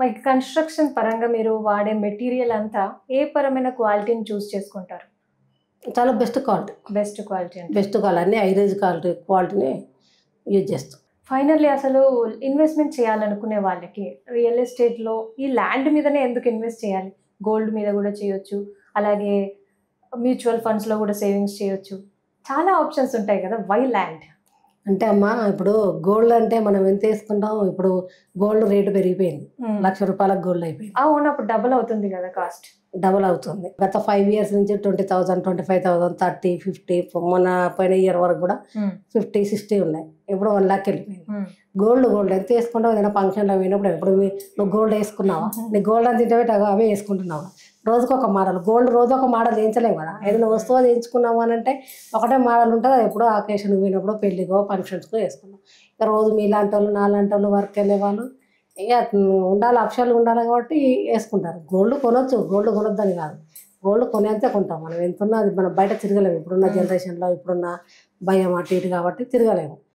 మరి కన్‌స్ట్రక్షన్ పరంగా మీరు వాడే మెటీరియల్ అంతా ఏ పరమైన క్వాలిటీని చూజ్ చేసుకుంటారు? చాలా బెస్ట్ క్వాలిటీ. బెస్ట్ క్వాలిటీ అంటే. బెస్ట్ క్వాలిటీ అన్నీ హై రేంజ్ క్వాలిటీనే యూజ్ చేస్తాం. ఫైనల్లీ అసలు ఇన్వెస్ట్‌మెంట్ చేయాలనుకునే వాళ్ళకి రియల్ ఎస్టేట్‌లో ఈ ల్యాండ్ మీదనే ఎందుకు ఇన్వెస్ట్ చేయాలి? గోల్డ్ మీద గూడా చేయొచ్చు. అలాగే మ్యూచువల్ ఫండ్స్‌లో గూడా సేవింగ్స్ చేయొచ్చు. చాలా ఆప్షన్స్ ఉంటాయి కదా! Why land? అంటే అమ్మా ఇప్పుడు గోల్డ్ అంటే మనం ఎంత వేసుకుంటాం, ఇప్పుడు గోల్డ్ రేటు పెరిగిపోయింది. ₹1,00,000 గోల్డ్ అయిపోయింది. అవును. అప్పుడు డబుల్ అవుతుంది కదా కాస్ట్. డబుల్ అవుతుంది. గత 5 ఇయర్స్ నుంచి 20,000, 25,000, 30, 50 మొన్న పోయిన ఇయర్ వరకు కూడా 50, 60 ఉన్నాయి. ఇప్పుడు 1,00,000 వెళ్ళిపోయింది. గోల్డ్ ఎంత వేసుకుంటావు? ఏదైనా ఫంక్షన్లో పోయినప్పుడు ఇప్పుడు నువ్వు గోల్డ్ వేసుకున్నావా? నీకు గోల్డ్ అని తింటే అవే వేసుకుంటున్నావా? రోజుకు ఒక మోడల్. గోల్డ్ రోజు ఒక మోడల్ చేయించలేము కదా. ఏదైనా వస్తువు చేయించుకున్నాము అని అంటే ఒకటే మోడల్ ఉంటుంది. అది ఎప్పుడో అకేషన్ పోయినప్పుడు పెళ్ళికో ఫంక్షన్స్కో వేసుకున్నాం. ఇక రోజు మీలాంటి వాళ్ళు నాలాంటి వాళ్ళు వర్క్ వెళ్ళే వాళ్ళు ఇక ఉండాలి, ఆప్షన్లు ఉండాలి కాబట్టి వేసుకుంటారు. గోల్డ్ కొనొచ్చు, గోల్డ్ కొనొద్దని కాదు. గోల్డ్ కొనేంతే కొంటాం. మనం ఎంత ఉన్నా అది మనం బయట తిరగలేము. ఇప్పుడున్న జనరేషన్లో ఇప్పుడున్న భయం అటు ఇటు కాబట్టి తిరగలేము.